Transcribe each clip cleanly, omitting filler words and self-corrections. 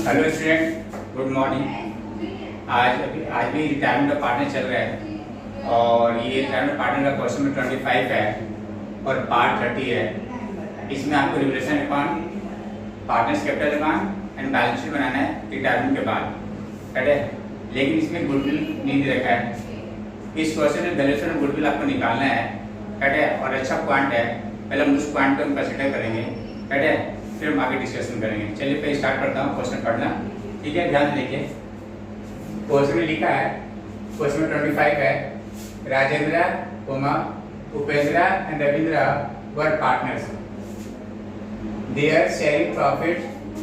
Hello student, good morning. आज भी retirement का पार्टनर चल रहा है और ये रिटायरमेंट पार्टनर का क्वेश्चन नंबर 25 है और पार्ट 30 है। इसमें आपको revolution account, partners capital account and balance sheet बनाना है रिटायरमेंट के बाद, ठीक है। लेकिन इसमें गुडविल नहीं दे रखा है। इस क्वेश्चन में वैल्यूएशन गुडविल आपको निकालना है, ठीक है। और अच्छा पॉइंट है, पहले हम उस पॉइंट को हम कंसिडर करेंगे, ठीक है, फिर हम आगे डिस्कशन करेंगे। चलिए पहले स्टार्ट करता हूँ क्वेश्चन पढ़ना, ठीक है। ध्यान देखिए, क्वेश्चन में लिखा है, क्वेश्चन में 25 है, Rajendra, Upendra and Ravindra were partners. Their sharing profit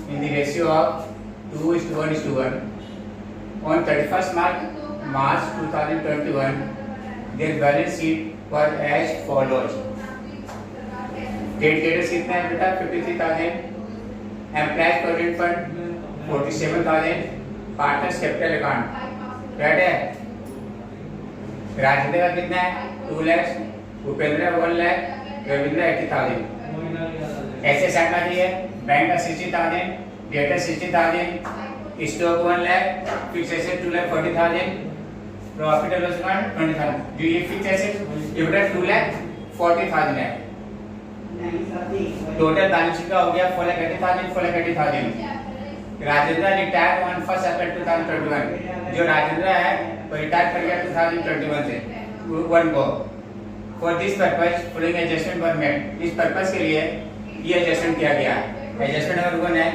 in the ratio of 2:1:1. On 31st March 2021, their balance sheet was as follows. Trade creditors कितना है बेटा? 53,000. Employees provident fund 47,000. Partners capital account, right है? राजेंद्र का कितना है? 2 लाख. उपेंद्र 1 लाख. रविंद्र 80,000. ऐसे सेट आ है, बैंक का 60,000, data 60,000, stock 1 lakh, fix asset 2,40,000, profit and loss account 20,000। जो ये फिक्स एसेट ये बेटा 2,40,000 है। टोटल बैलेंस शीट का हो गया 4,80,000। राजेंद्र रिटायर ऑन 1 अप्रैल 2021। जो राजेंद्र है वो रिटायर कर गया 2021 से 1 को। For this purpose following adjustment were made. इस पर्पस के लिए ये एडजस्टमेंट किया गया है। एडजस्टमेंट नंबर 1 है,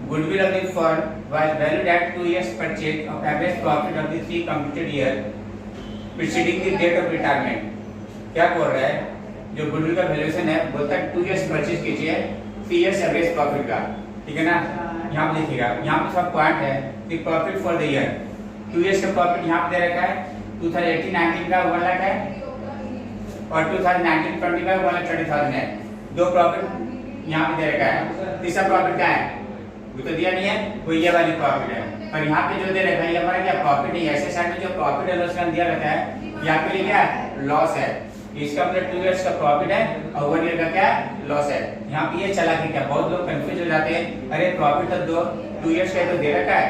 goodwill of the firm was valued at 2 years purchase of average profit of the 3 completed year preceding the date of retirement. क्या बोल रहा है? जो गुडविल का वैल्यूएशन है बोलता है 2 years परचेज कीजिए 3 years एवरेज प्रॉफिट का, ठीक है ना। यहां पे देखिएगा, यहां पे सब पॉइंट है the profit for the year. 2 years का प्रॉफिट यहां पे दे रखा है, 2018-19 का 1 लाख है और 2019-20 का 1,30,000 है। दो प्रॉफिट यहाँ पे दे रखा है। तीसरा प्रॉफिट क्या है? वो तो दिया नहीं है, वो ये वाली प्रॉफिट है। पर यहाँ पे जो दे रखा है ये हमारा क्या प्रॉफिट नहीं है। ऐसे साइड में जो प्रॉफिट है लॉस का दिया रहता है, यहाँ पे लिए क्या है? लॉस है। इसका मतलब 2 years का प्रॉफिट है और 1 year का क्या है? लॉस है। यहाँ पे ये चला के क्या बहुत लोग कंफ्यूज हो जाते हैं, अरे प्रॉफिट तो 2 years का तो दे रखा है,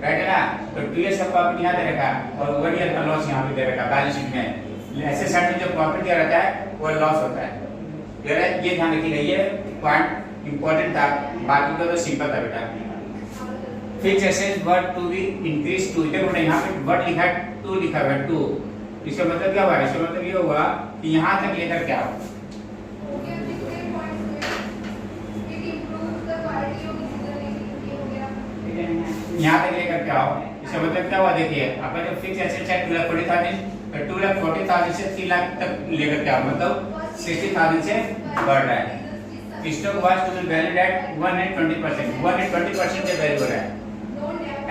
राइट है ना। तो 2 years का प्रॉफिट यहाँ दे रखा है और 1 year का लॉस यहाँ पे दे रखा है बैलेंस शीट में। ऐसे साइड में जो प्रॉफिट दिया रहता है वो लॉस होता है। ये ध्यान रखिएगा, ये पॉइंट इंपॉर्टेंट था, बाकी तो सिंपल था बेटा। Fix asset were to be increase to, देखो यहाँ पे वर्ड लिखा है 2 लिखा है 2। इसका मतलब क्या हुआ? इसका मतलब ये हुआ कि यहाँ तक लेकर क्या हो, यहाँ तक लेकर क्या हो। इसका मतलब क्या हुआ? देखिए आपका जो फिक्स एसेट है 2,40,000, 2,40,000 से 3 लाख तक लेकर क्या हो, मतलब 60,000 से बढ़ रहा है। Stock was to be valued at 120%, 120% से वैल्यू हो रहा है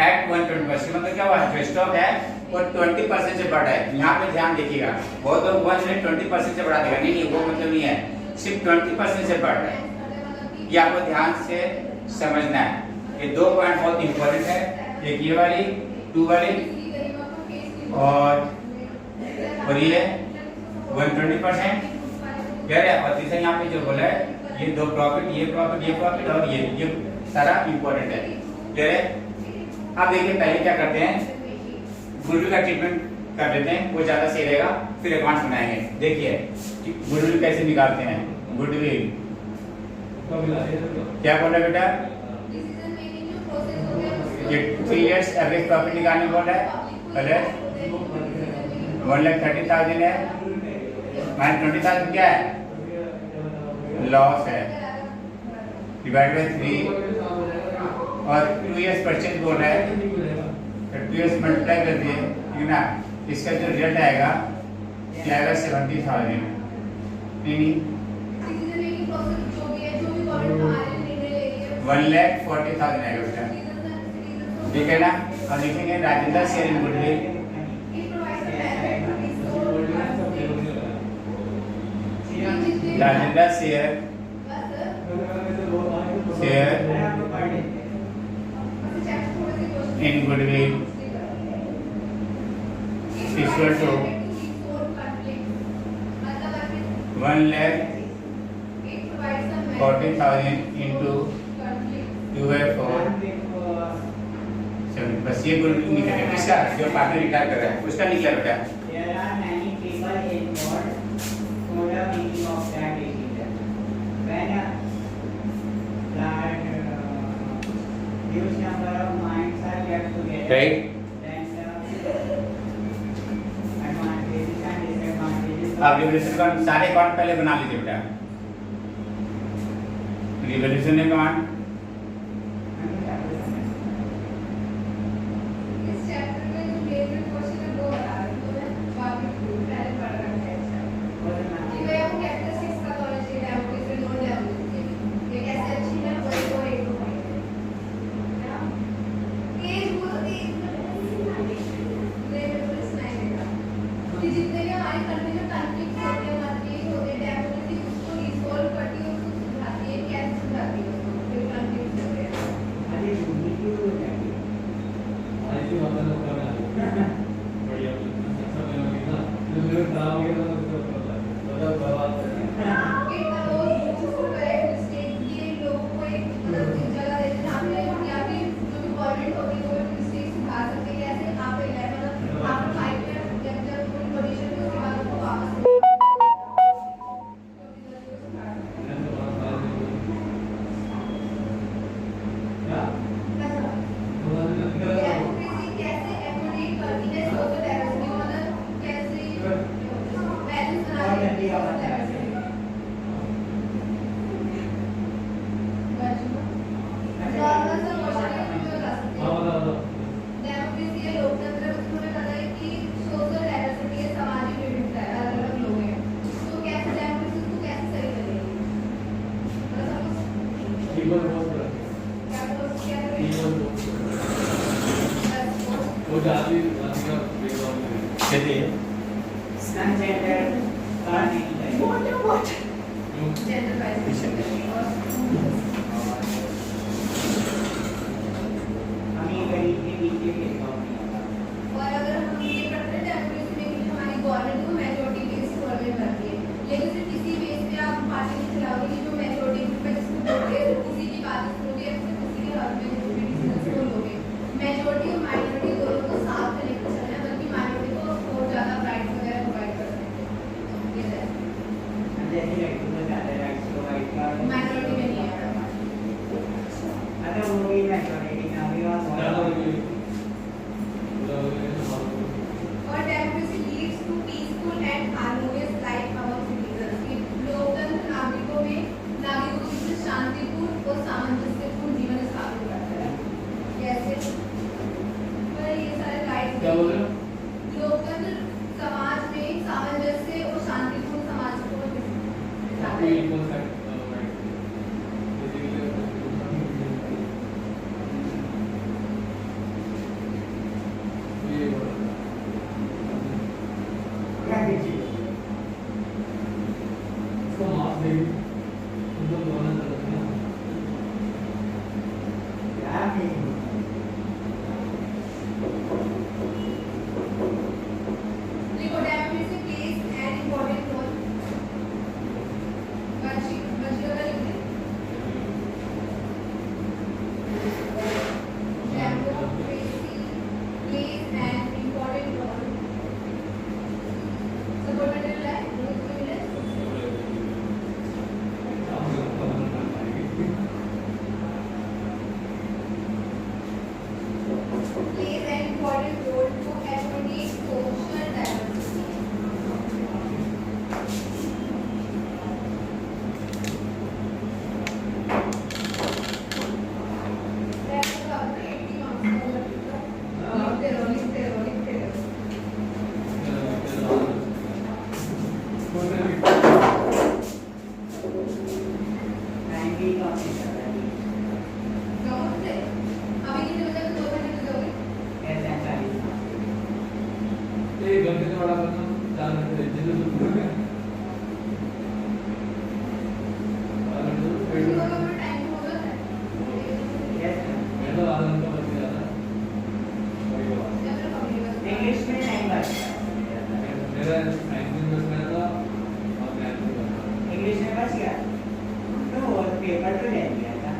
एट 120%। मतलब क्या हुआ? जो स्टॉक है वो 20% से बढ़ रहा है। यहाँ पे ध्यान देखिएगा, बहुत लोग 120% से बढ़ा देगा, नहीं वो मतलब नहीं है, सिर्फ 20% से बढ़ रहा है। ये आपको ध्यान से समझना है। ये 2 पॉइंट बहुत इंपॉर्टेंट है, एक ये वाली 2 वाली और ये 120% क्लियर है। और तीसरा यहाँ पे जो बोला है ये 2 प्रॉफिट, ये प्रॉफिट, ये प्रॉफिट और ये सारा इंपॉर्टेंट है, क्लियर है। अब देखिए पहले क्या करते हैं, गुडविल का ट्रीटमेंट कर लेते हैं, वो ज्यादा सही रहेगा, फिर अकाउंट्स बनाएंगे। देखिए गुडविल कैसे निकालते हैं। गुडविल क्या बोल रहा है बेटा? ये 3 years एवरेज प्रॉफिट निकालने बोल रहा है। पहले 1,30,000 है माइनस 20,000 क्या है? लॉस है, डिवाइड बाय 3 और 2 years परचेज बोल रहा है, तो 2 years मल्टीप्लाई कर दिए, ठीक है ना। इसका जो रिजल्ट आएगा क्या आएगा? 70,000, नहीं 1,40,000 आएगा बेटा, ठीक है ना। और लिखेंगे Rajendra share in goodwill, Rajendra share in goodwill equal to 1,40,000 into 2/4 बस ये गोल निकलेगा किसका, जो पार्टनर रिटायर कर रहा है उसका निकला बेटा। There are many people involved. So the meaning of that is that when a large huge number of minds are kept together, Right. then the advantages and disadvantages. अब रिवोल्यूशन का सारे account पहले बना लीजिए बेटा। रिवोल्यूशन अकाउंट इस chapter में जो फेवरेट क्वेश्चन है वो बता रही हूँ मैं, बाकी पहले पढ़ रखा है अच्छा। कि मैं वो कैरेक्टरिस्टिक्स का कॉलेज के डेमोक्रेसी से नोट डेमोक्रेसी ये कैसे अच्छी है वही वो एक दो पॉइंट है क्या एज वो एज ने बिल्कुल सुनाएगा कि जितने भी हमारी कंट्री में कॉन्फ्लिक्ट होते हैं मतभेद होते हैं डेमोक्रेसी उसको रिसॉल्व करती है उसको सुलझाती है कैसे सुलझाती है उसको फिर कॉन्फ्लिक्ट होते हैं अरे दूसरी क्यों हो जाती है? ऐसी बात है लोग करना बढ़िया अच्छा लगेगा ना जो लोग खराब हो गया तो उसको पता है मतलब बर्बाद कर it allows you to correct mistakes ये लोगों को एक मतलब एक जगह देते हैं जहाँ पे या फिर जो भी गवर्नमेंट होती है वो मिस्टेक्स सुधार सकते हैं कैसे आप इलेवन मतलब आप फाइव में जब कोई पोजीशन में उसके बाद उसको वापस डेमोक्रेसी कैसे एकोमोडेट करती है सोशल डाइवर्सिटी मतलब कैसे बैलेंस बनाती है सोशल डाइवर्सिटी नॉर्मल सा क्वेश्चन है जो बता सकते हाँ हैं बताओ डेमोक्रेसी है लोकतंत्र में तुम्हें पता है कि सोशल डाइवर्सिटी है सामाजिक विविधता है अलग अलग लोग हैं तो कैसे डेमोक्रेसी को कैसे सही करेगी मतलब कीबोर्ड बहुत बड़ा क्या करेंगे कीबोर्ड वो जाती का बैकग्राउंड में चलिए Ungendered का नहीं चाहिए। जेंडर वाइज अमीर गरीब के बीच के भेदभाव नहीं होता। और अगर हम ये करते हैं डेमोक्रेसी में कि हमारी गवर्नमेंट को मेजॉरिटी बेस गवर्नमेंट करती है लेकिन सिर्फ किसी बेस पे आप पार्टी नहीं चलाओगे कि जो मेजॉरिटी ग्रुप है जिसको वोट दे किसी की बात सुनोगे या फिर किसी के हक में जो भी डिसीजन वो लोगे मेजॉरिटी और माइनॉरिटी दोनों को साथ में लेकर चलना है बल्कि माइनॉरिटी को और ज्यादा राइट वगैरह प्रोवाइड कर सकते हैं ये है जैसे लड़की को ज़्यादा rights provide कर माइनॉरिटी में नहीं है अगर वो भी majority में अभी और ज़्यादा बहुत- होगी और democracy leads to peaceful and harmonious life among citizens कि लोकतंत्र नागरिकों के बीच शांतिपूर्ण और सामंजस्यपूर्ण जीवन स्थापित करता है कैसे पर ये सारे राइट्स क्या बोल रहे हो लोकतंत्र समाज में सामंजस्य और शांतिपूर्ण समाज को आपको इक्वल राइट ये क्या कीजिए? इसको माफ देगी तुम लोग दोनों तरफ से क्या कीजिए? देखो democracy plays an important role बच्ची का लिखते democracy plays an important role support मिल रहा है रोज को मिले plays an important role to accommodate social diversity. That's about 80 marks. लिखते रहो। टाइम भी कम नहीं चल रहा है। जाओ से अभी कितने बजे तक 2 घंटे तक जाओगे? ऐसा 40 एक घंटे से बड़ा करना 4 घंटे जितने दूर हो गया 4 घंटे तो तुम पेट लोगों में का टाइम हो जाता है Yes, मैं तो आधा घंटा बच गया था वही बात या फिर कभी बस इंग्लिश में नहीं बचता। मेरा 19 बच गया था और मैथ में बचा इंग्लिश में बच गया तो वो पेपर तो ले लिया था।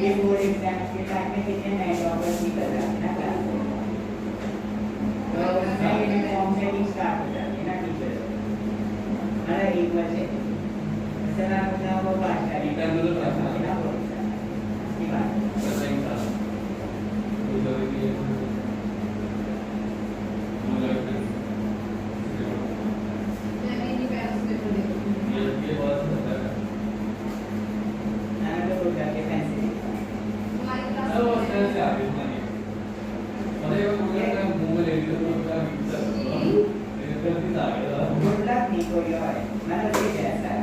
ये बोर्ड एग्जाम के टाइम में कितने नए टॉपर्स निकल रहे हैं ना क्लास में, तो उसमें यूनिफॉर्म सेटिंग स्टार्ट हो जाती है ना टीचर, अरे एक बजे ऐसा ना होता वो बात करें एक टाइम तो क्लास में ना बोलता ये बात सर टाइम था वो जो कि ये बात है ना तो बोल जाके फैंसी वो सर से आगे नहीं अरे वो मुझे का मुंह में ले लिया तो क्या ये गलती था गुड लक नहीं कोई और है मतलब ये जैसा है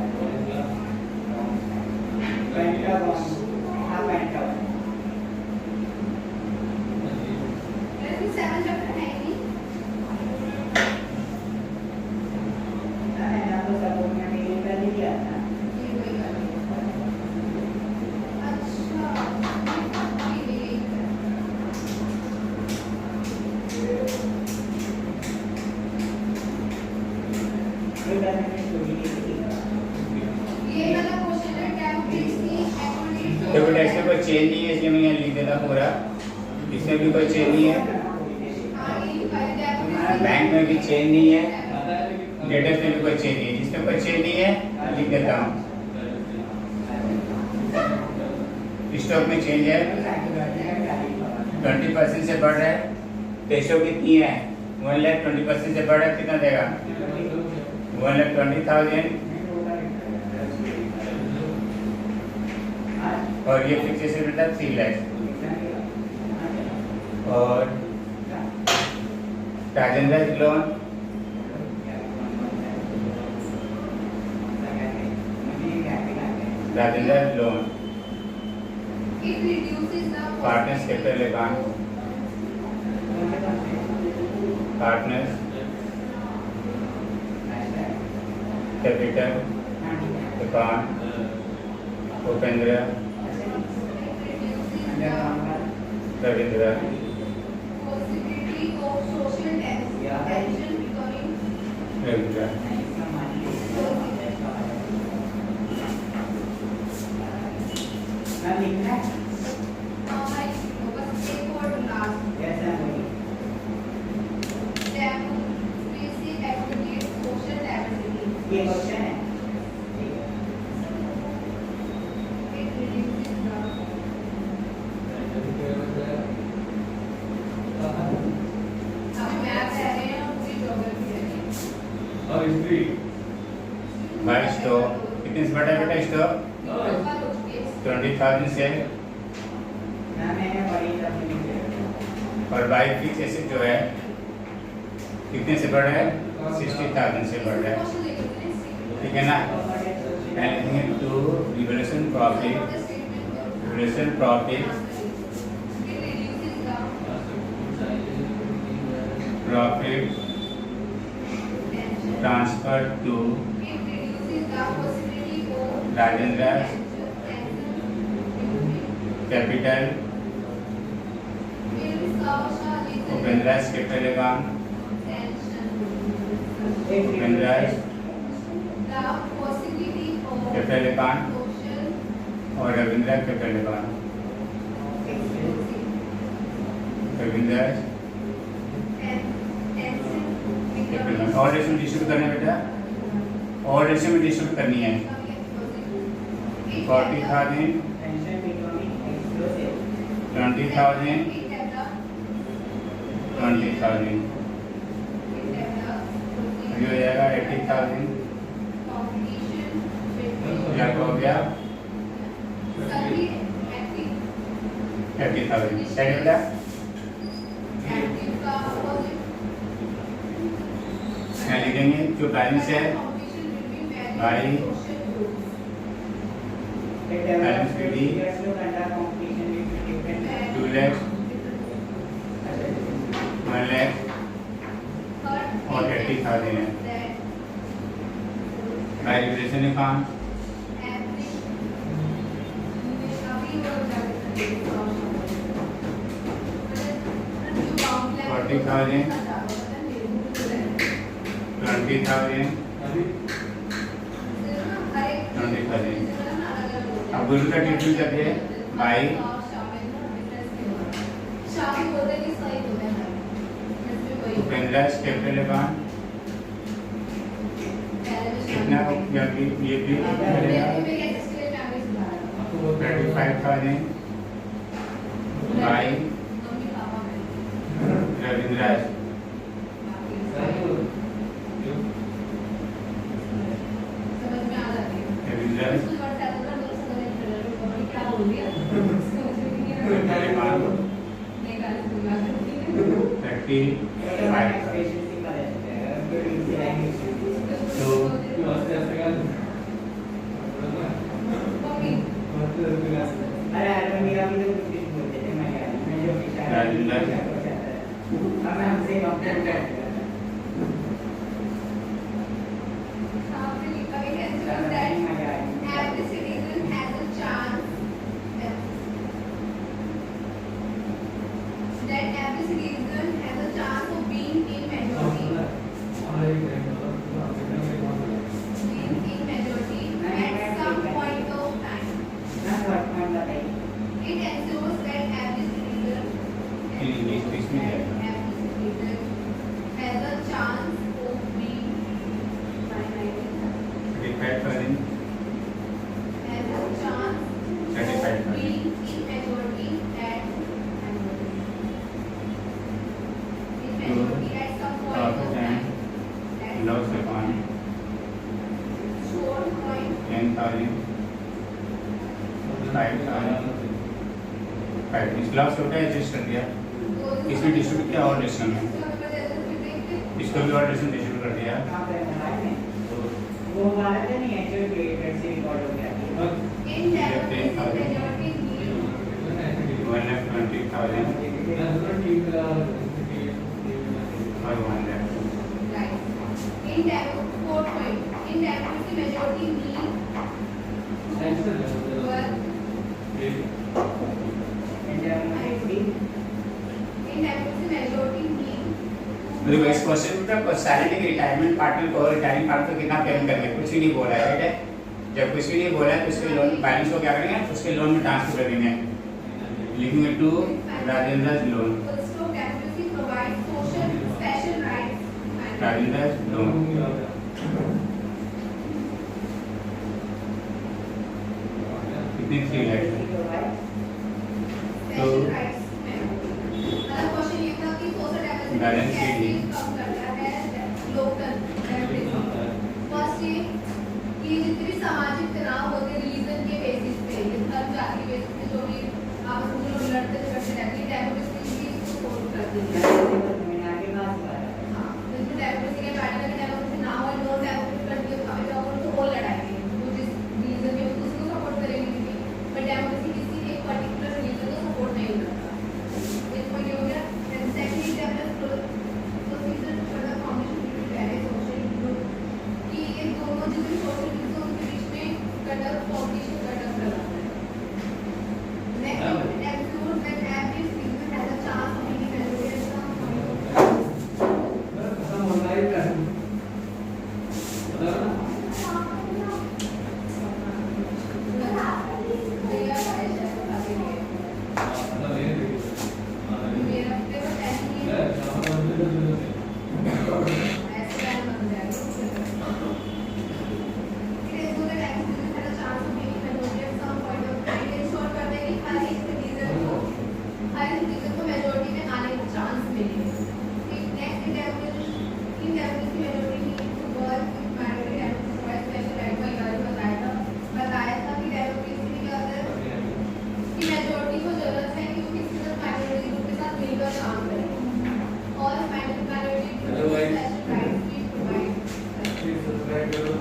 पेंटागन हाँ पेंटागन ना तो सपोर्ट में मेरे कर दिया था कोई बात नहीं स्टोरी की देखो टेक्स्ट में कोई चेंज नहीं है इसलिए मैं यहाँ लिख देता हूँ पूरा, इसमें भी कोई चेंज नहीं है, बैंक में भी चेंज नहीं है, डेटा में भी कोई चेंज नहीं है, जिसमें कोई चेंज नहीं है लिख देता हूँ। स्टॉक में चेंज है 20% से बढ़ रहा है, रेशो कितनी है 1,20,000 से बढ़ रहा है, कितना देगा 1,20,000 और ये फिक्सेशन बेटा 3 लाख और Rajendra loan Rajendra loan partners capital account partners capital account Upendra Ravindra Ravindra ये क्वेश्चन है और हिस्ट्री भाई स्टॉक कितने से बढ़ा है बेटा स्टॉक 20,000 से ना मैंने बड़ी तकलीफ और बाई फिक्स एसेट जो है कितने से बढ़ रहा है 60,000 से बढ़ रहा है, ठीक है ना। Alleging to revolution profit profit transfer to Rajendra capital Upendra capital account Upendra capital account और Ravindra capital account Ravindra capital और रेशो डिस्ट्रीब्यूट करना है बेटा, और रेशो में डिस्ट्रीब्यूट करनी है 40,000 20,000 20,000 ये हो जाएगा 80,000 या हो गया 30,000 सही बेटा। यहाँ लिखेंगे जो बैलेंस है भाई बैलेंस पीडी 2 लाख 1 लाख और 80,000 है भाई रिवोल्यूशन अकाउंट 40,000 20,000 20,000 अब गुरु का ट्रीटमेंट करते हैं भाई बाकी बोलते हैं कि सही होता है इसमें कोई उपेंद्र कैपिटल अकाउंट कितना या ये भी मिलेगा 35,000 बाई रविंद्र अरे अरे मेरा भी तो कुछ बोलते थे मैं जो राजेंद्र अब हमसे कंप्लेंट कर Every citizen has a chance that every citizen has a chance of being in majority at some point of time. ना शॉर्ट पॉइंट बताइए It ensures that every citizen has a chance of being has a chance of being in majority at some point of time. Loss account Short point 10,000 5,000 इस loss होता है adjust कर दिया इसमें distribute किया और decimal में इसको भी और डेसिमल डिस्ट्रीब्यूट कर दिया कहाँ पे मोबाइल में वो वाला तो नहीं है जो क्रिएटेड से रिकॉर्ड हो गया in democracy majority need 1,20,000 और 1 lakh right. In democracy majority need work. In democracy majority need देखो इस क्वेश्चन में सैलरी की रिटायरमेंट पार्टनर को रिटायरिंग पार्टनर को कितना पेमेंट करना है कुछ भी नहीं बोला है राइट है जब कुछ भी नहीं बोला है तो उसके लोन बैलेंस को क्या करेंगे उसके लोन में ट्रांसफर कर देंगे लिखेंगे to Rajendra loan also democracy provides social special rights and Rajendra loan कितनी 3 लाख special rights में अगला क्वेश्चन ये था कि social democracy Balance कैसे sheet. कम करता है लोकतंत्र फर्स्ट ये कि जितने भी सामाजिक तनाव होते हैं रिलीजन के बेसिस पे ये धर्म जाति के बेसिस पे जो भी आपस में लोग लड़ते झगड़ते रहते हैं डेमोक्रेसी भी इसको सपोर्ट करती है हाँ तो इसमें डेमोक्रेसी के बैठने में डेमोक्रेसी ना हो नॉन डेमोक्रेसी करती है हमें तो तो वो लड़ाएंगे वो जिस रिलीजन में उसको सपोर्ट करेंगे बट डेमोक्रेसी किसी एक पर्टिकुलर रिलीजन को सपोर्ट नहीं करता एक पॉइंट हो गया and secondly develop procedure for the foundation to very social group कि ये दोनों जितने सोशल ग्रुप हैं उनके बीच में कटर कॉम्पिटिशन कटर चला है next ensure that every citizen has a chance of being educated बताया था कि डेमोक्रेसी में क्या होता है कि मेजॉरिटी को जरूरत है कि वो किसी तरह माइनॉरिटी ग्रुप के साथ मिलकर काम करें और माइनॉरिटी ग्रुप को स्पेशल राइट्स भी प्रोवाइड करें।